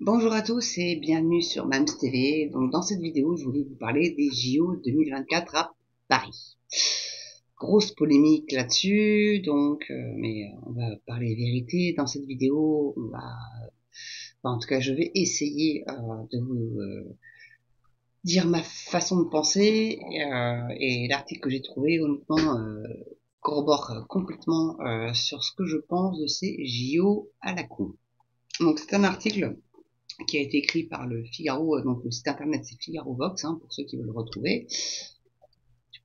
Bonjour à tous et bienvenue sur Mams TV. Donc dans cette vidéo, je voulais vous parler des JO 2024 à Paris. Grosse polémique là-dessus, mais on va parler vérité dans cette vidéo. En tout cas, je vais essayer de vous dire ma façon de penser et l'article que j'ai trouvé honnêtement corrobore complètement sur ce que je pense de ces JO à la con. Donc c'est un article qui a été écrit par le Figaro, donc le site internet c'est Figaro Vox, hein, pour ceux qui veulent le retrouver.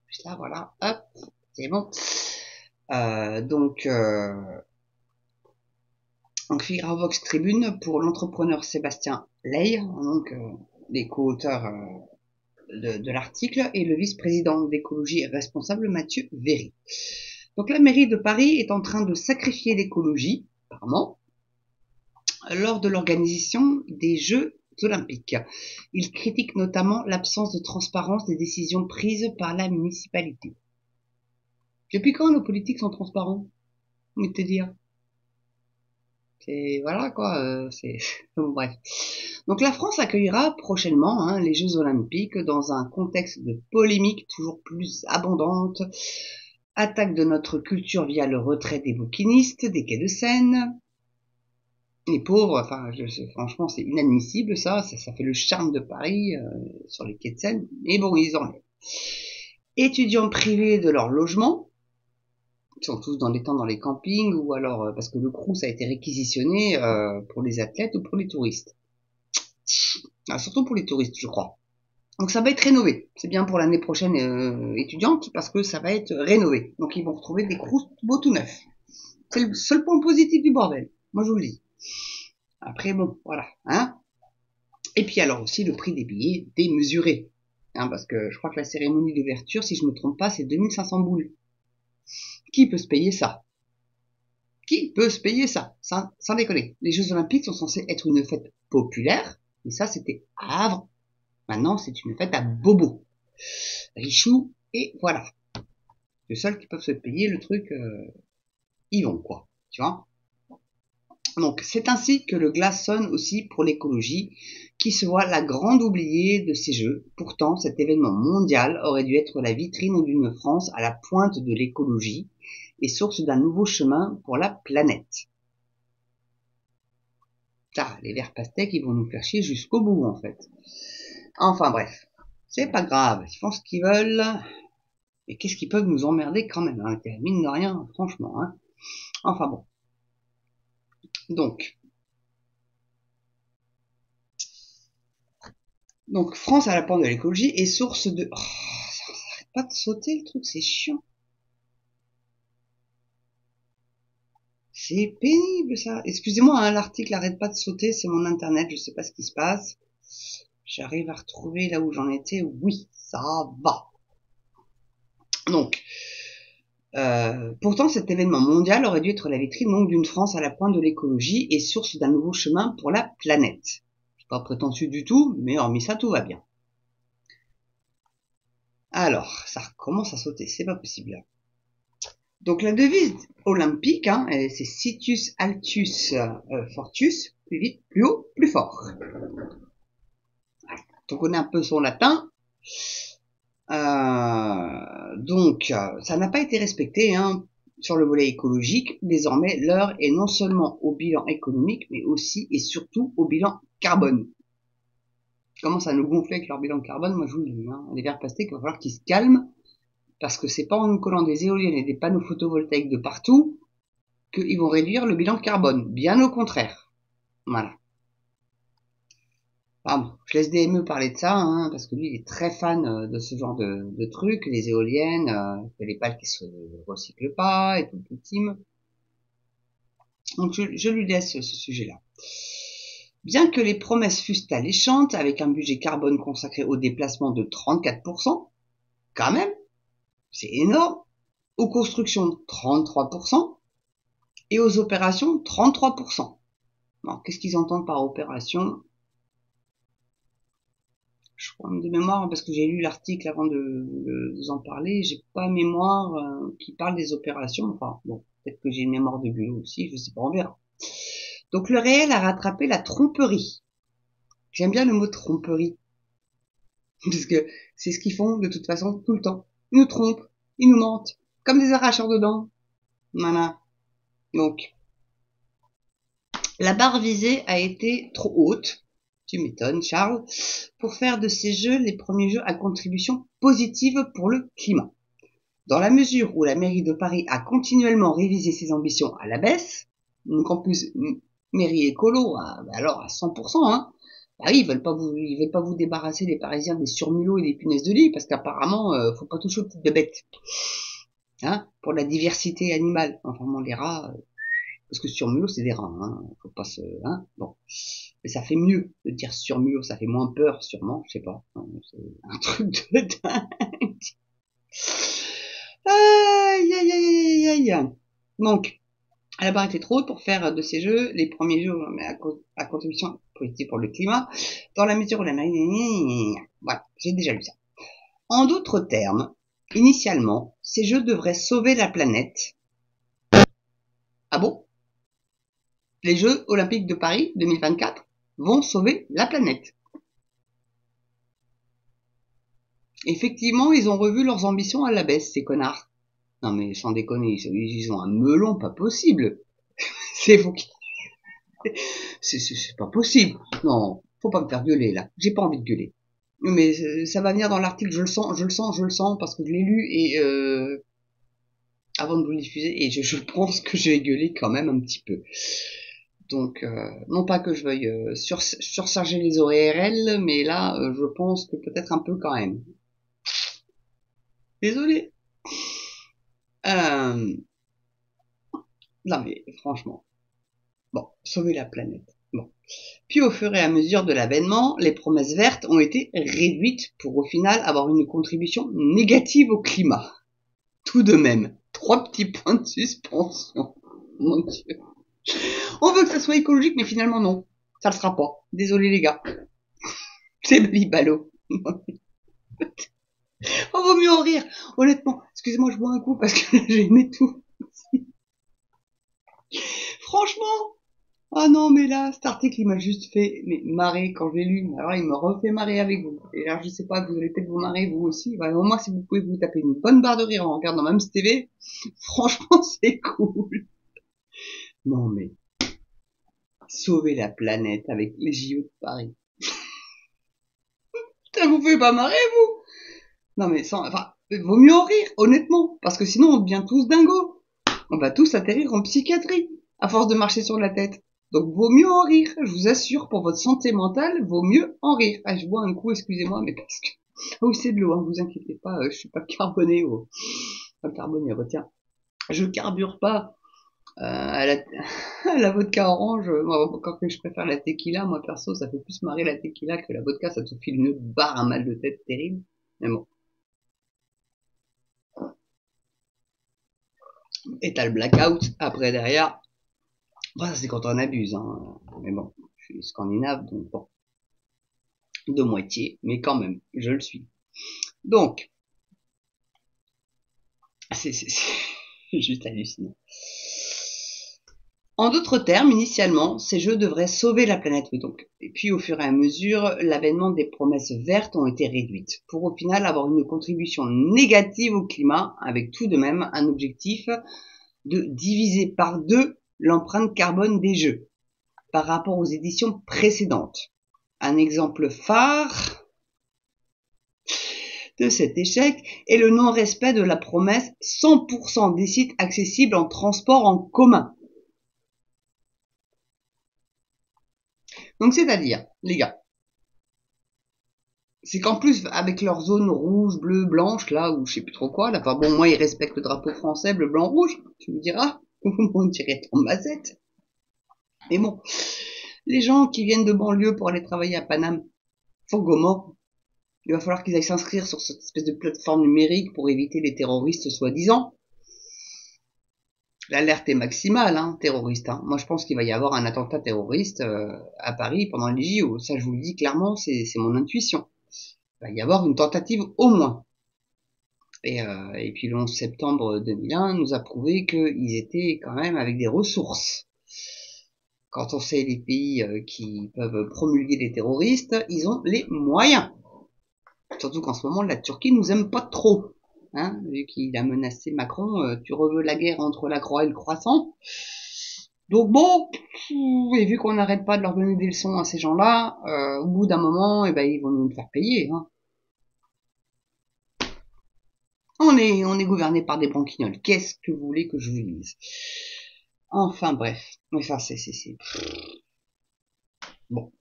Plus là, voilà, hop, c'est bon. Euh, donc, euh, donc Figaro Vox Tribune pour l'entrepreneur Sébastien Ley, donc les co-auteurs de l'article, et le vice-président d'écologie et responsable Mathieu Véry. Donc la mairie de Paris est en train de sacrifier l'écologie, apparemment, lors de l'organisation des Jeux olympiques. Il critique notamment l'absence de transparence des décisions prises par la municipalité. Depuis quand nos politiques sont transparents? Mais te dire. C'est voilà quoi, c'est bon, bref. Donc la France accueillera prochainement les Jeux olympiques dans un contexte de polémique toujours plus abondante, attaque de notre culture via le retrait des bouquinistes, des quais de Seine. Les pauvres, franchement, c'est inadmissible ça fait le charme de Paris sur les quais de Seine. Mais bon, ils enlèvent. Étudiants privés de leur logement, ils sont tous dans les temps dans les campings ou alors parce que le Crous a été réquisitionné pour les athlètes ou pour les touristes. Surtout pour les touristes, je crois. Donc ça va être rénové. C'est bien pour l'année prochaine étudiante parce que ça va être rénové. Donc ils vont retrouver des Crous beaux tout neufs. C'est le seul point positif du bordel. Moi je vous le dis. Après bon, voilà, hein. Et puis alors aussi le prix des billets démesuré, hein, parce que je crois que la cérémonie d'ouverture, si je me trompe pas, c'est 2500 boules. Qui peut se payer ça? Qui peut se payer ça? Sans déconner. Les Jeux Olympiques sont censés être une fête populaire, mais ça c'était avant. Maintenant c'est une fête à bobo, richoux, et voilà. Les seuls qui peuvent se payer le truc, ils vont quoi, tu vois. Donc c'est ainsi que le glas sonne aussi pour l'écologie, qui se voit la grande oubliée de ces Jeux. Pourtant, cet événement mondial aurait dû être la vitrine d'une France à la pointe de l'écologie et source d'un nouveau chemin pour la planète. Les verts pastèques, ils vont nous faire chier jusqu'au bout, en fait. Enfin bref, c'est pas grave, ils font ce qu'ils veulent. Et qu'est-ce qu'ils peuvent nous emmerder quand même, hein, mine de rien, franchement. Hein. Enfin bon. Donc, France à la pointe de l'écologie est source de... Oh, ça n'arrête pas de sauter le truc, c'est chiant. C'est pénible ça. Excusez-moi, hein, l'article n'arrête pas de sauter, c'est mon internet, je sais pas ce qui se passe. J'arrive à retrouver là où j'en étais. Oui, ça va. Donc, pourtant, cet événement mondial aurait dû être la vitrine donc d'une France à la pointe de l'écologie et source d'un nouveau chemin pour la planète. C'est pas prétentieux du tout, mais hormis ça, tout va bien. Alors, ça recommence à sauter, c'est pas possible. Donc la devise olympique, hein, c'est Situs Altus Fortus, plus vite, plus haut, plus fort. On connaît un peu son latin. Ça n'a pas été respecté hein, sur le volet écologique. Désormais, l'heure est non seulement au bilan économique, mais aussi et surtout au bilan carbone. Ils commencent à nous gonfler avec leur bilan carbone. Moi, je vous le dis, hein, les verts pastèques, il va falloir qu'ils se calment, parce que c'est pas en nous collant des éoliennes et des panneaux photovoltaïques de partout qu'ils vont réduire le bilan carbone. Bien au contraire. Voilà. Bon, je laisse DME parler de ça, hein, parce que lui, il est très fan de ce genre de trucs, les éoliennes, les pales qui se recyclent pas, et tout le team. Donc, je lui laisse ce sujet-là. Bien que les promesses fussent alléchantes, avec un budget carbone consacré au déplacement de 34%, quand même, c'est énorme, aux constructions 33%, et aux opérations 33%. Alors, qu'est-ce qu'ils entendent par opération? Je crois de mémoire, parce que j'ai lu l'article avant de vous en parler, j'ai pas mémoire qui parle des opérations. Enfin, bon, peut-être que j'ai une mémoire de bulot aussi, je sais pas, on verra. Donc le réel a rattrapé la tromperie. J'aime bien le mot tromperie, parce que c'est ce qu'ils font de toute façon tout le temps. Ils nous trompent, ils nous mentent, comme des arracheurs de dents. Voilà. Donc, la barre visée a été trop haute, tu m'étonnes Charles, pour faire de ces jeux les premiers jeux à contribution positive pour le climat. Dans la mesure où la mairie de Paris a continuellement révisé ses ambitions à la baisse, donc en plus mairie écolo, alors à 100%, hein, bah oui, ils veulent pas vous débarrasser les Parisiens des surmulots et des punaises de lit, parce qu'apparemment, faut pas toucher aux petites bêtes, hein, pour la diversité animale. Enfin, bon, les rats, parce que surmulot c'est des rats, hein, faut pas se, hein, bon. Mais ça fait mieux de dire surmulot, ça fait moins peur, sûrement, je sais pas, hein, c'est un truc de dingue. Aïe, aïe, aïe, aïe, aïe. Donc, la barre était trop haute pour faire de ces jeux les premiers jeux mais à contribution positive pour le climat, dans la mesure où la marine... Voilà, j'ai déjà lu ça. En d'autres termes, initialement, ces jeux devraient sauver la planète. Ah bon? Les Jeux Olympiques de Paris 2024 vont sauver la planète. Effectivement, ils ont revu leurs ambitions à la baisse, ces connards. Non mais sans déconner, ils ont un melon pas possible. C'est vous qui... C'est pas possible. Non, faut pas me faire gueuler là. J'ai pas envie de gueuler. Mais ça va venir dans l'article, je le sens, parce que je l'ai lu et avant de vous le diffuser, et je pense que je vais gueuler quand même un petit peu. Donc, non pas que je veuille surcharger les ORL, mais là, je pense que peut-être un peu quand même. Désolé. Non mais franchement, bon, sauver la planète. Bon. Puis au fur et à mesure de l'avènement, les promesses vertes ont été réduites pour au final avoir une contribution négative au climat. Tout de même, 3 petits points de suspension. Mon Dieu. On veut que ça soit écologique, mais finalement non. Ça le sera pas. Désolé les gars. C'est ballot. On vaut mieux en rire. Honnêtement, excusez-moi, je bois un coup parce que j'ai aimé tout. Franchement. Ah non, mais là, cet article, il m'a juste fait marrer quand je l'ai lu. Alors, il me refait marrer avec vous. Et alors, je sais pas, vous allez peut-être vous marrer vous aussi. Bah, au moins, si vous pouvez vous taper une bonne barre de rire en regardant même TV, franchement, c'est cool. Non, mais sauver la planète avec les JO de Paris. Ça vous fait pas marrer, vous? Non, mais enfin, vaut mieux en rire, honnêtement. Parce que sinon, on devient tous dingos. On va tous atterrir en psychiatrie, à force de marcher sur la tête. Donc, vaut mieux en rire. Je vous assure, pour votre santé mentale, vaut mieux en rire. Ah, je bois un coup, excusez-moi, mais parce que... Ah oui, c'est de l'eau, hein, vous inquiétez pas, je suis pas carboné pas carboné, retiens. Je carbure pas à la... à la vodka orange. Moi, quand je préfère la tequila, moi perso, ça fait plus marrer la tequila que la vodka, ça te file une barre, un mal de tête terrible. Mais bon. Et t'as le blackout après derrière. Bah, c'est quand on abuse, hein. Mais bon, je suis scandinave, donc bon. De moitié, mais quand même, je le suis. Donc, c'est juste hallucinant. En d'autres termes, initialement, ces jeux devraient sauver la planète, oui donc. Et puis, au fur et à mesure, l'avènement des promesses vertes ont été réduites, pour au final avoir une contribution négative au climat, avec tout de même un objectif de diviser par 2 l'empreinte carbone des jeux, par rapport aux éditions précédentes. Un exemple phare de cet échec est le non-respect de la promesse 100% des sites accessibles en transport en commun. Donc c'est-à-dire, les gars, c'est qu'en plus, avec leur zone rouge, bleue, blanche, là, ou je sais plus trop quoi, là, enfin bon, moi, ils respectent le drapeau français, bleu, blanc, rouge, tu me diras, on dirait en mazette. Mais bon, les gens qui viennent de banlieue pour aller travailler à Paname, faut gommant. Il va falloir qu'ils aillent s'inscrire sur cette espèce de plateforme numérique pour éviter les terroristes soi-disant. L'alerte est maximale, hein, terroriste. Hein. Moi, je pense qu'il va y avoir un attentat terroriste à Paris pendant les JO. Ça, je vous le dis clairement, c'est mon intuition. Il va y avoir une tentative au moins. Et puis le 11 septembre 2001 nous a prouvé qu'ils étaient quand même avec des ressources. Quand on sait les pays qui peuvent promulguer des terroristes, ils ont les moyens. Surtout qu'en ce moment, la Turquie nous aime pas trop. Hein, vu qu'il a menacé Macron, tu reveux la guerre entre la croix et le croissant. Donc bon, et vu qu'on n'arrête pas de leur donner des leçons à ces gens-là, au bout d'un moment, eh ben, ils vont nous le faire payer. Hein. On est gouverné par des branquignoles. Qu'est-ce que vous voulez que je vous dise? Enfin bref, enfin c'est bon.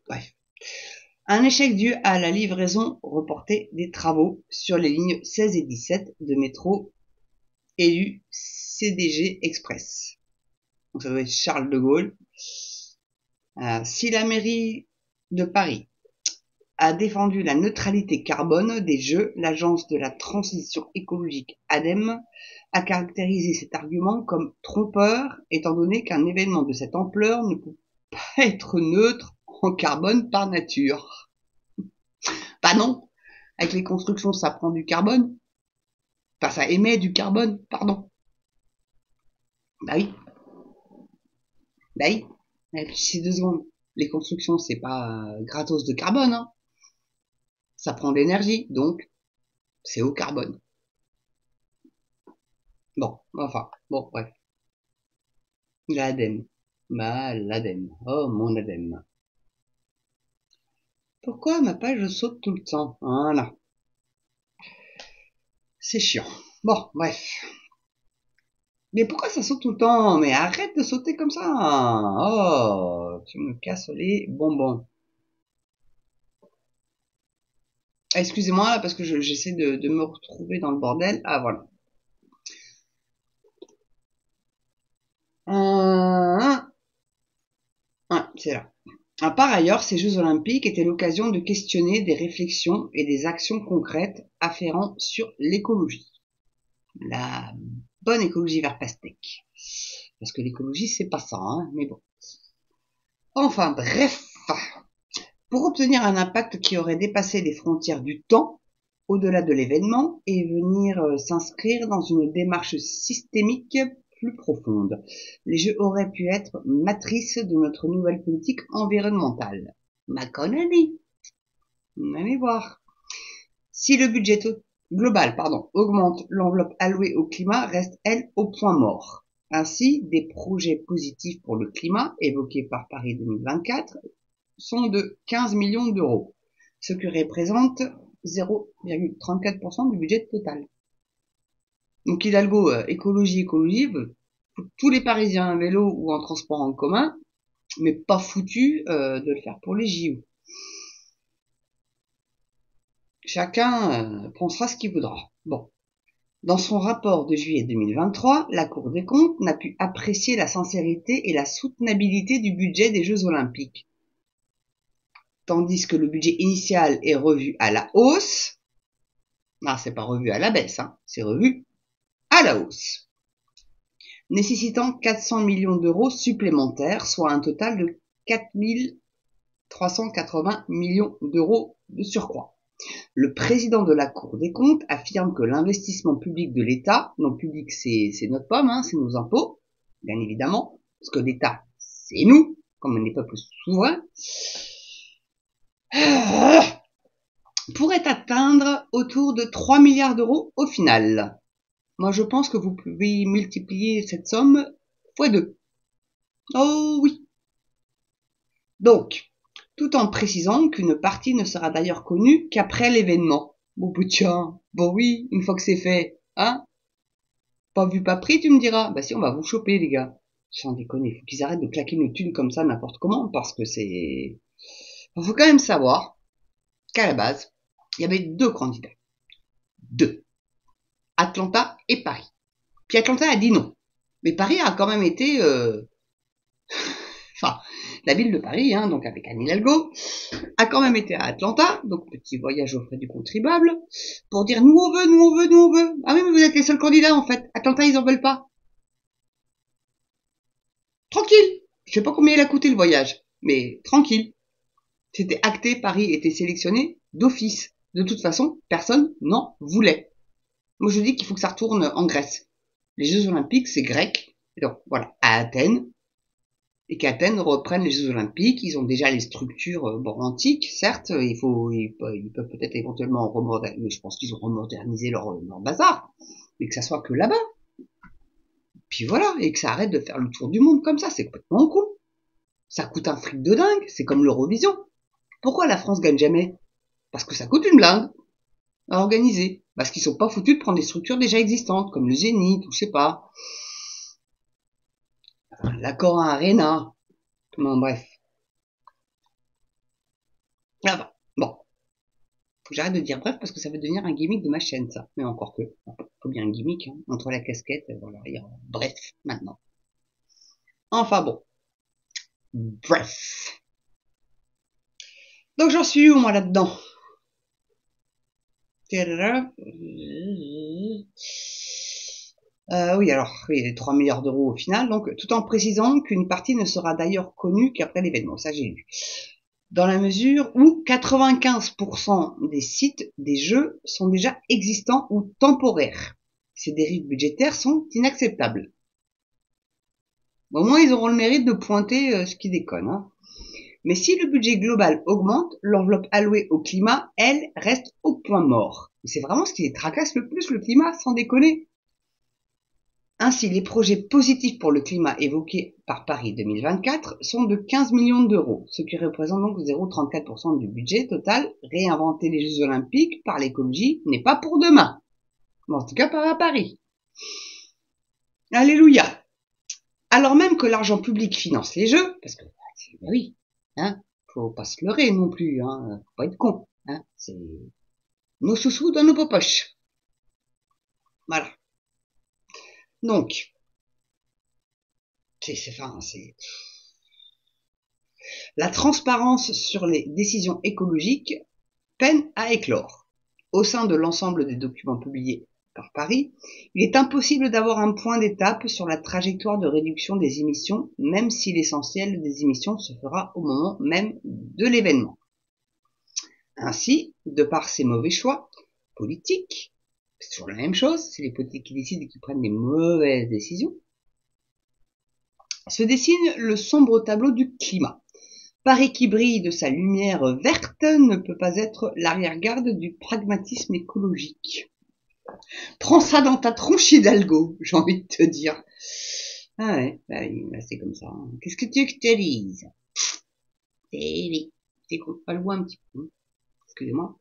Bref. Un échec dû à la livraison reportée des travaux sur les lignes 16 et 17 de métro et du CDG Express. Donc ça doit être Charles de Gaulle. Si la mairie de Paris a défendu la neutralité carbone des Jeux, l'agence de la transition écologique ADEME a caractérisé cet argument comme trompeur, étant donné qu'un événement de cette ampleur ne peut pas être neutre en carbone par nature. Bah non, avec les constructions ça prend du carbone, enfin ça émet du carbone, pardon. Bah oui, bah oui, réfléchissez 2 secondes. Les constructions c'est pas gratos de carbone, hein. Ça prend de l'énergie, donc c'est au carbone. Bon, enfin, bon, bref. L'ADEME. Bah, l'ADEME. Oh, mon ADEME. Pourquoi ma page saute tout le temps? Voilà. C'est chiant. Bon, bref. Mais pourquoi ça saute tout le temps? Mais arrête de sauter comme ça. Oh, tu me casses les bonbons. Excusez-moi là parce que j'essaie de me retrouver dans le bordel. Ah voilà. C'est là. Par ailleurs, ces Jeux Olympiques étaient l'occasion de questionner des réflexions et des actions concrètes afférentes sur l'écologie. La bonne écologie vers pastèque. Parce que l'écologie, c'est pas ça, hein, mais bon. Enfin, bref. Pour obtenir un impact qui aurait dépassé les frontières du temps, au-delà de l'événement, et venir s'inscrire dans une démarche systémique plus profonde. Les Jeux auraient pu être matrice de notre nouvelle politique environnementale. Macron a dit. Allez voir. Si le budget global augmente, l'enveloppe allouée au climat reste, elle, au point mort. Ainsi, des projets positifs pour le climat, évoqués par Paris 2024, sont de 15 millions d'euros, ce qui représente 0,34% du budget total. Donc Hidalgo, écologie, tous les Parisiens à vélo ou en transport en commun, mais pas foutu de le faire pour les JO. Chacun pensera ce qu'il voudra. Bon. Dans son rapport de juillet 2023, la Cour des comptes n'a pu apprécier la sincérité et la soutenabilité du budget des Jeux Olympiques. Tandis que le budget initial est revu à la hausse. Non, c'est pas revu à la baisse, hein, c'est revu à la hausse. Nécessitant 400 millions d'euros supplémentaires, soit un total de 4 380 millions d'euros de surcroît. Le président de la Cour des comptes affirme que l'investissement public de l'État, non public c'est notre pomme, hein, c'est nos impôts, bien évidemment, parce que l'État c'est nous, comme on est peuple souverain, pourrait atteindre autour de 3 milliards d'euros au final. Moi je pense que vous pouvez multiplier cette somme fois 2. Oh oui. Donc, tout en précisant qu'une partie ne sera d'ailleurs connue qu'après l'événement. Bon tiens, bon oui, une fois que c'est fait, hein? Pas vu, pas pris, tu me diras. Bah si, on va vous choper, les gars. Sans déconner, faut qu'ils arrêtent de claquer nos thunes comme ça n'importe comment, parce que c'est... Faut quand même savoir qu'à la base, il y avait 2 candidats. 2. Atlanta et Paris. Puis Atlanta a dit non. Mais Paris a quand même été... Enfin, la ville de Paris, hein, donc avec Anne Hidalgo, a quand même été à Atlanta, donc petit voyage aux frais du contribuable, pour dire nous on veut, nous on veut, nous on veut. Ah oui, mais vous êtes les seuls candidats en fait. Atlanta, ils en veulent pas. Tranquille. Je sais pas combien il a coûté le voyage, mais tranquille. C'était acté, Paris était sélectionné d'office. De toute façon, personne n'en voulait. Moi je dis qu'il faut que ça retourne en Grèce. Les Jeux Olympiques, c'est grec. Et donc, voilà, à Athènes. Et qu'Athènes reprenne les Jeux Olympiques. Ils ont déjà les structures, antiques, certes. Ils peuvent peut-être éventuellement remoderniser, mais je pense qu'ils ont remodernisé leur bazar. Mais que ça soit que là-bas. Puis voilà, et que ça arrête de faire le tour du monde comme ça, c'est complètement con. Ça coûte un fric de dingue, c'est comme l'Eurovision. Pourquoi la France gagne jamais? Parce que ça coûte une blinde à organiser. Parce qu'ils sont pas foutus de prendre des structures déjà existantes, comme le Zénith, ou je sais pas. L'Accor Arena. Bon, bref. Ah bah, bon. Faut que j'arrête de dire bref parce que ça va devenir un gimmick de ma chaîne, ça. Mais encore que, faut bien un gimmick, hein, entre la casquette, voilà, bref, maintenant. Enfin bon. Bref. Donc j'en suis où, moi, là-dedans? Oui, les 3 milliards d'euros au final, donc tout en précisant qu'une partie ne sera d'ailleurs connue qu'après l'événement, ça j'ai lu. Dans la mesure où 95% des sites des jeux sont déjà existants ou temporaires. Ces dérives budgétaires sont inacceptables. Au moins, ils auront le mérite de pointer ce qui déconne. Hein. Mais si le budget global augmente, l'enveloppe allouée au climat, elle, reste au point mort. C'est vraiment ce qui les tracasse le plus, le climat, sans déconner. Ainsi, les projets positifs pour le climat évoqués par Paris 2024 sont de 15 millions d'euros, ce qui représente donc 0,34% du budget total. Réinventer les Jeux Olympiques par l'écologie n'est pas pour demain. En tout cas, pas à Paris. Alléluia. Alors même que l'argent public finance les Jeux, parce que, oui, hein, faut pas se leurrer non plus, hein, faut pas être con, hein, c'est nos sous-sous dans nos poches. Voilà. Donc, la transparence sur les décisions écologiques peine à éclore. Au sein de l'ensemble des documents publiés par Paris, il est impossible d'avoir un point d'étape sur la trajectoire de réduction des émissions, même si l'essentiel des émissions se fera au moment même de l'événement. Ainsi, de par ces mauvais choix politiques, c'est toujours la même chose, c'est les politiques qui décident et qui prennent des mauvaises décisions, se dessine le sombre tableau du climat. Paris qui brille de sa lumière verte ne peut pas être l'arrière-garde du pragmatisme écologique. Prends ça dans ta tronche, Hidalgo, j'ai envie de te dire. Ah ouais, bah c'est comme ça. Qu'est-ce que tu veux que je te dise? T'écoutes pas le bois un petit peu. Excusez-moi.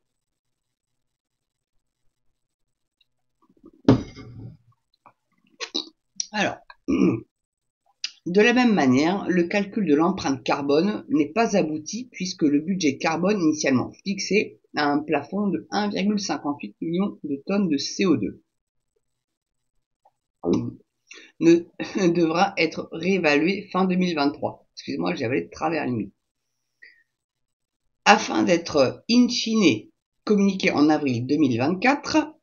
Alors, de la même manière, le calcul de l'empreinte carbone n'est pas abouti puisque le budget carbone initialement fixé a un plafond de 1,58 million de tonnes de CO2 ne devra être réévalué fin 2023. Excusez-moi, j'avais de travers limite. Afin d'être in fine communiqué en avril 2024,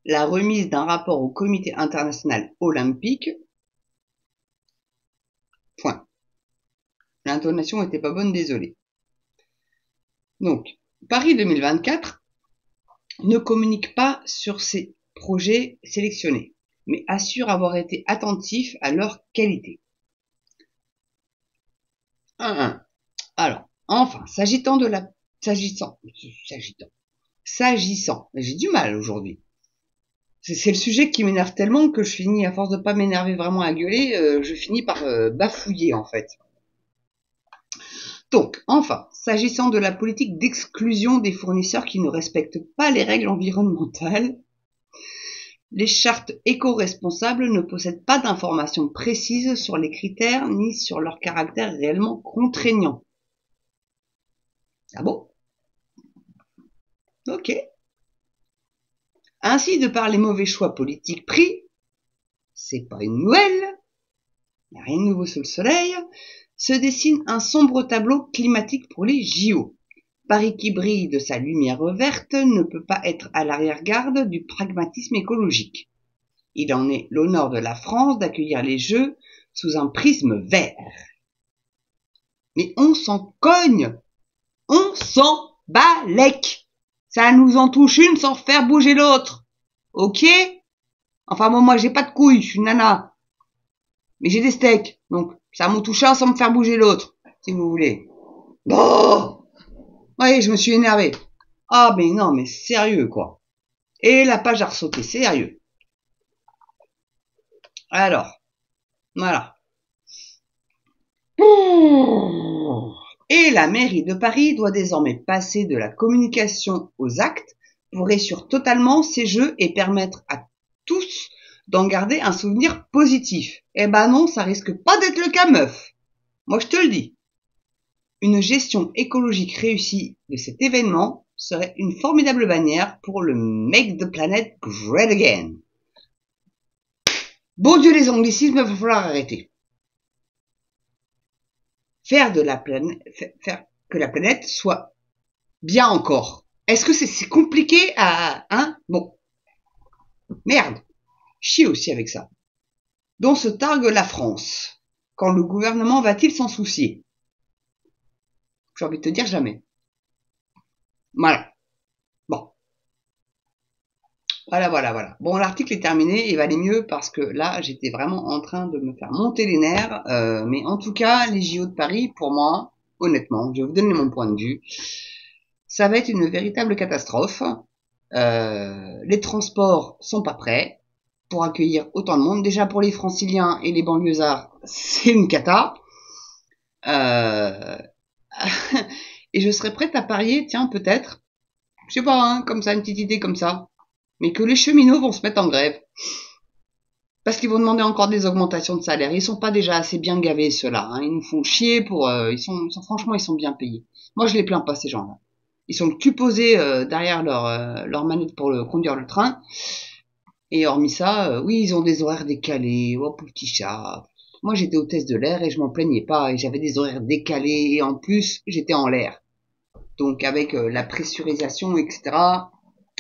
la remise d'un rapport au Comité international olympique. Point. L'intonation était pas bonne, désolé. Donc, Paris 2024 ne communique pas sur ces projets sélectionnés, mais assure avoir été attentif à leur qualité. 1. Alors, enfin, s'agissant, j'ai du mal aujourd'hui. C'est le sujet qui m'énerve tellement que je finis, à force de pas m'énerver vraiment à gueuler, je finis par bafouiller en fait. Donc, enfin, s'agissant de la politique d'exclusion des fournisseurs qui ne respectent pas les règles environnementales, les chartes éco-responsables ne possèdent pas d'informations précises sur les critères ni sur leur caractère réellement contraignant. Ah bon? Ok. Ainsi, de par les mauvais choix politiques pris, c'est pas une nouvelle, il n'y a rien de nouveau sous le soleil, se dessine un sombre tableau climatique pour les JO. Paris qui brille de sa lumière verte ne peut pas être à l'arrière-garde du pragmatisme écologique. Il en est l'honneur de la France d'accueillir les Jeux sous un prisme vert. Mais on s'en cogne, on s'en balèque. Ça nous en touche une sans faire bouger l'autre. Ok? Enfin bon, moi j'ai pas de couilles, je suis une nana. Mais j'ai des steaks, donc ça m'en touche un sans me faire bouger l'autre, si vous voulez. Bon, ouais, je me suis énervé. Ah mais non, mais sérieux quoi. Et la page a ressauté, sérieux. Alors, voilà. Et la mairie de Paris doit désormais passer de la communication aux actes pour réussir totalement ces jeux et permettre à tous d'en garder un souvenir positif. Eh ben non, ça risque pas d'être le cas, meuf. Moi, je te le dis. Une gestion écologique réussie de cet événement serait une formidable bannière pour le Make the Planet Great Again. Bon Dieu, les anglicismes, il va falloir arrêter. Faire que la planète soit bien encore. Est-ce que c'est compliqué à, hein? Bon. Merde. Chie aussi avec ça. Dont se targue la France. Quand le gouvernement va-t-il s'en soucier? J'ai envie de te dire jamais. Voilà. Bon. Voilà. Bon, l'article est terminé, il va aller mieux parce que là, j'étais vraiment en train de me faire monter les nerfs. Mais en tout cas, les JO de Paris, pour moi, honnêtement, je vais vous donner mon point de vue, ça va être une véritable catastrophe. Les transports sont pas prêts pour accueillir autant de monde. Déjà pour les franciliens et les banlieusards, c'est une cata. Euh... et je serais prête à parier, tiens, peut-être, je sais pas, hein, comme ça, une petite idée comme ça, mais que les cheminots vont se mettre en grève. Parce qu'ils vont demander encore des augmentations de salaire. Ils sont pas déjà assez bien gavés, ceux-là. Hein. Ils nous font chier pour... franchement, ils sont bien payés. Moi, je les plains pas, ces gens-là. Ils sont le cul posé derrière leur manette pour conduire le train. Et hormis ça, oui, ils ont des horaires décalés. Oh, pauvre petit chat. Moi, j'étais hôtesse de l'air et je m'en plaignais pas. Et j'avais des horaires décalés. Et en plus, j'étais en l'air. Donc, avec la pressurisation, etc.,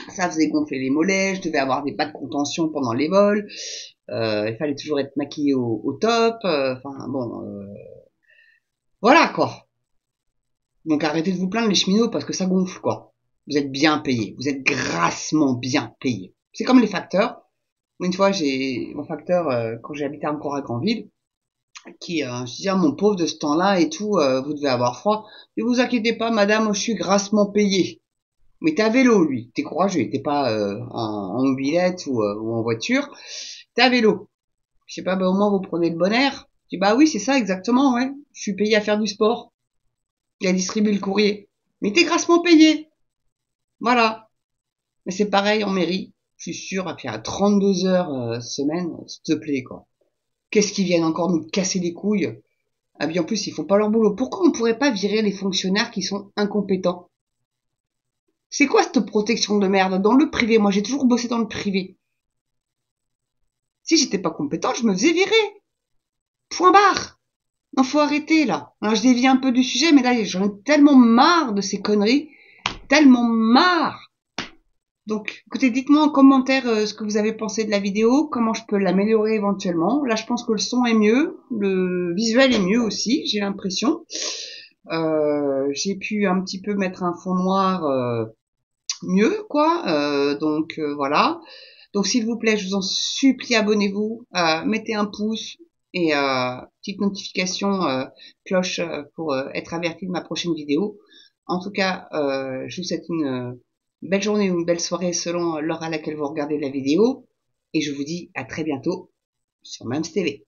ça faisait gonfler les mollets. Je devais avoir des pas de contention pendant les vols. Il fallait toujours être maquillé au top. Enfin, bon... voilà, quoi. Donc, arrêtez de vous plaindre, les cheminots, parce que ça gonfle, quoi. Vous êtes bien payés. Vous êtes grassement bien payés. C'est comme les facteurs. Une fois, j'ai mon facteur, quand j'ai habité encore à Granville, qui, je disais, ah, mon pauvre de ce temps-là et tout, vous devez avoir froid. Ne vous inquiétez pas, madame, je suis grassement payé. Mais t'es à vélo, lui. T'es courageux. T'es pas en mobilette ou en voiture. T'es à vélo. Je sais pas, bah, au moins, vous prenez le bon air. Je dis, bah oui, c'est ça, exactement, ouais. Je suis payé à faire du sport et à distribuer le courrier. Mais t'es grassement payé. Voilà. Mais c'est pareil en mairie. Je suis sûr, à faire 32 heures semaine, s'il te plaît, quoi. Qu'est-ce qu'ils viennent encore nous casser les couilles? Ah bien en plus, ils font pas leur boulot. Pourquoi on pourrait pas virer les fonctionnaires qui sont incompétents? C'est quoi cette protection de merde? Dans le privé, moi j'ai toujours bossé dans le privé. Si j'étais pas compétent, je me faisais virer. Point barre. Non, faut arrêter là. Alors je dévie un peu du sujet, mais là j'en ai tellement marre de ces conneries. Tellement marre. Donc, écoutez, dites-moi en commentaire ce que vous avez pensé de la vidéo, comment je peux l'améliorer éventuellement. Là, je pense que le son est mieux, le visuel est mieux aussi, j'ai l'impression. J'ai pu un petit peu mettre un fond noir mieux, quoi. Donc, voilà. Donc, s'il vous plaît, je vous en supplie, abonnez-vous, mettez un pouce et petite notification, cloche pour être averti de ma prochaine vidéo. En tout cas, je vous souhaite une belle journée ou une belle soirée selon l'heure à laquelle vous regardez la vidéo. Et je vous dis à très bientôt sur MAMS TV.